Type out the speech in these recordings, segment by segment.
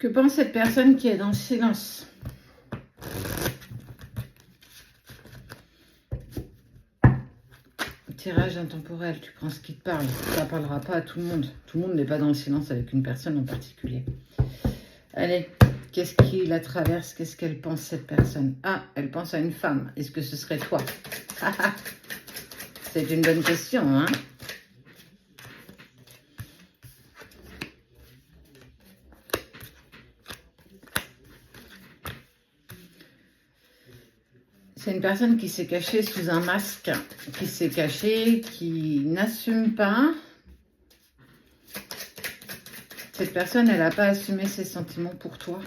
Que pense cette personne qui est dans le silence? Tirage intemporel, tu prends ce qui te parle. Ça ne parlera pas à tout le monde. Tout le monde n'est pas dans le silence avec une personne en particulier. Allez, qu'est-ce qui la traverse? Qu'est-ce qu'elle pense, cette personne? Ah, elle pense à une femme. Est-ce que ce serait toi? C'est une bonne question, hein? C'est une personne qui s'est cachée sous un masque, qui s'est cachée, qui n'assume pas. Cette personne, elle n'a pas assumé ses sentiments pour toi.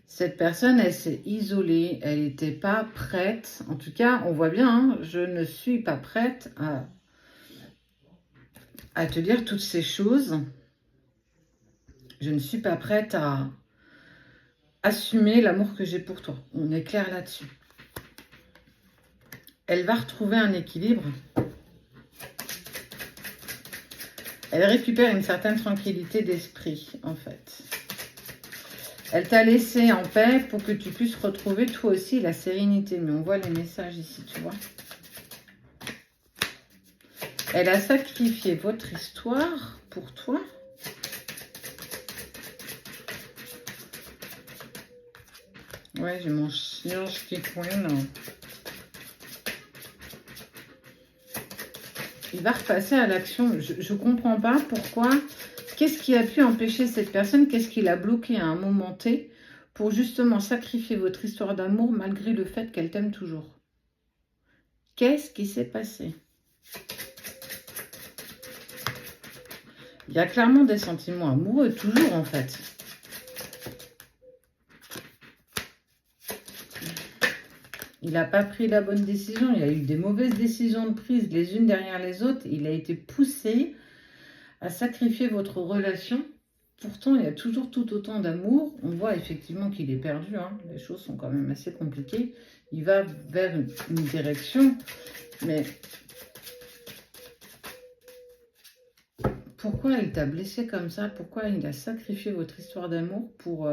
Cette personne, elle s'est isolée, elle n'était pas prête. En tout cas, on voit bien, hein, je ne suis pas prête à te dire toutes ces choses. Je ne suis pas prête à assumer l'amour que j'ai pour toi. On est clair là-dessus. Elle va retrouver un équilibre. Elle récupère une certaine tranquillité d'esprit, en fait. Elle t'a laissé en paix pour que tu puisses retrouver toi aussi la sérénité. Mais on voit les messages ici, tu vois. Elle a sacrifié votre histoire pour toi. Ouais, j'ai mon chirurge qui couine. Il va repasser à l'action. Je ne comprends pas pourquoi. Qu'est-ce qui a pu empêcher cette personne? Qu'est-ce qui l'a bloqué à un moment T pour justement sacrifier votre histoire d'amour malgré le fait qu'elle t'aime toujours? Qu'est-ce qui s'est passé? Il y a clairement des sentiments amoureux, toujours en fait. Il n'a pas pris la bonne décision. Il y a eu des mauvaises décisions de prise les unes derrière les autres. Il a été poussé à sacrifier votre relation. Pourtant, il y a toujours tout autant d'amour. On voit effectivement qu'il est perdu. Hein. Les choses sont quand même assez compliquées. Il va vers une direction. Mais pourquoi il t'a blessé comme ça? Pourquoi il a sacrifié votre histoire d'amour pour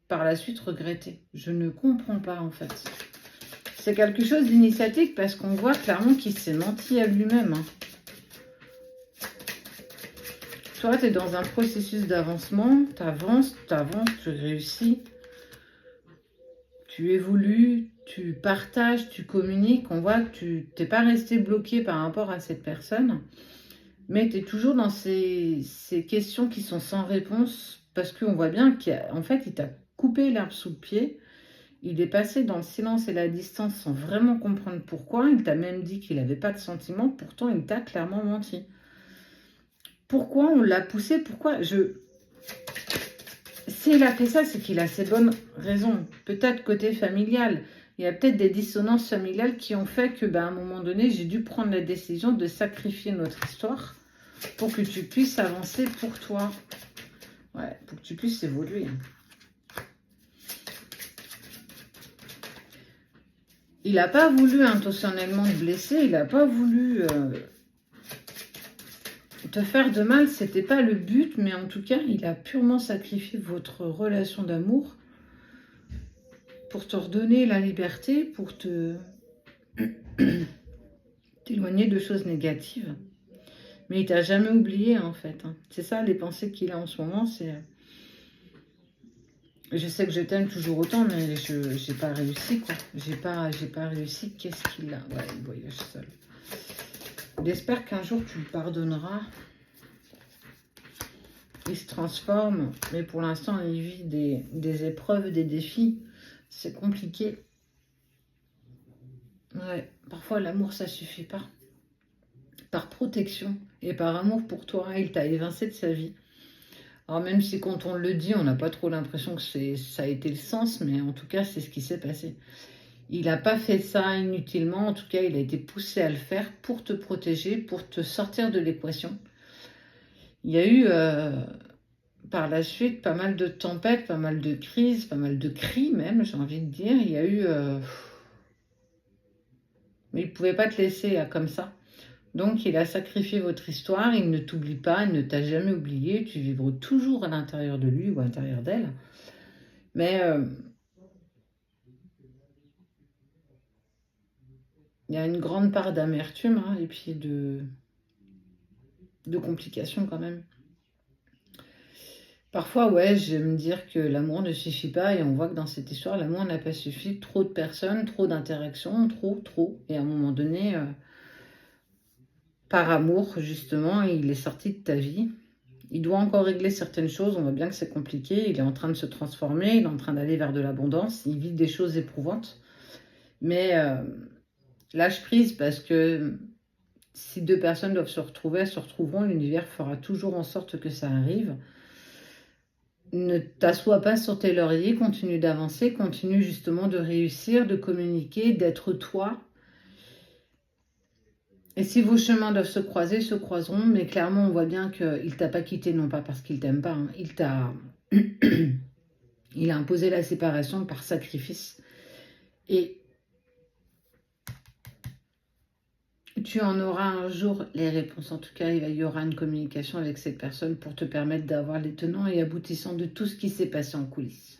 par la suite regretter? Je ne comprends pas en fait. C'est quelque chose d'initiatique parce qu'on voit clairement qu'il s'est menti à lui-même. Hein. Toi, tu es dans un processus d'avancement, tu avances, tu réussis, tu évolues, tu partages, tu communiques. On voit que tu n'es pas resté bloqué par rapport à cette personne, mais tu es toujours dans ces questions qui sont sans réponse parce qu'on voit bien qu'en fait, il t'a coupé l'herbe sous le pied. Il est passé dans le silence et la distance sans vraiment comprendre pourquoi. Il t'a même dit qu'il n'avait pas de sentiments, pourtant il t'a clairement menti. Pourquoi on l'a poussé? Pourquoi S'il a fait ça, c'est qu'il a ses bonnes raisons. Peut-être côté familial. Il y a peut-être des dissonances familiales qui ont fait que, à un moment donné, j'ai dû prendre la décision de sacrifier notre histoire pour que tu puisses avancer pour toi. Ouais, pour que tu puisses évoluer. Il n'a pas voulu intentionnellement te blesser. Il n'a pas voulu... te faire de mal, c'était pas le but, mais en tout cas, il a purement sacrifié votre relation d'amour pour te redonner la liberté, pour t'éloigner de choses négatives. Mais il t'a jamais oublié, en fait. Hein. C'est ça, les pensées qu'il a en ce moment, c'est... Je sais que je t'aime toujours autant, mais j'ai pas réussi, quoi. J'ai pas réussi. Qu'est-ce qu'il a? Ouais, il voyage seul. J'espère qu'un jour, tu le pardonneras. Il se transforme, mais pour l'instant, il vit des épreuves, des défis. C'est compliqué. Ouais, parfois, l'amour, ça suffit pas. Par protection et par amour pour toi, il t'a évincé de sa vie. Alors, même si quand on le dit, on n'a pas trop l'impression que ça a été le sens, mais en tout cas, c'est ce qui s'est passé. Il n'a pas fait ça inutilement. En tout cas, il a été poussé à le faire pour te protéger, pour te sortir de l'équation. Il y a eu... par la suite, pas mal de tempêtes, pas mal de crises, pas mal de cris même, j'ai envie de dire. Il y a eu... Mais il ne pouvait pas te laisser comme ça. Donc, il a sacrifié votre histoire, il ne t'oublie pas, il ne t'a jamais oublié, tu vibres toujours à l'intérieur de lui ou à l'intérieur d'elle. Mais il y a une grande part d'amertume et puis de complications quand même. Parfois, ouais, j'aime dire que l'amour ne suffit pas et on voit que dans cette histoire, l'amour n'a pas suffi. Trop de personnes, trop d'interactions, trop. Et à un moment donné, par amour, justement, il est sorti de ta vie. Il doit encore régler certaines choses, on voit bien que c'est compliqué, il est en train de se transformer, il est en train d'aller vers de l'abondance, il vit des choses éprouvantes. Mais lâche prise parce que si deux personnes doivent se retrouver, elles se retrouveront, l'univers fera toujours en sorte que ça arrive. Ne t'assois pas sur tes lauriers, continue d'avancer, continue justement de réussir, de communiquer, d'être toi. Et si vos chemins doivent se croiser, se croiseront, mais clairement on voit bien qu'il t'a pas quitté, non pas parce qu'il t'aime pas, il t'a... il a imposé la séparation par sacrifice. Et tu en auras un jour les réponses. En tout cas, il y aura une communication avec cette personne pour te permettre d'avoir les tenants et aboutissants de tout ce qui s'est passé en coulisses.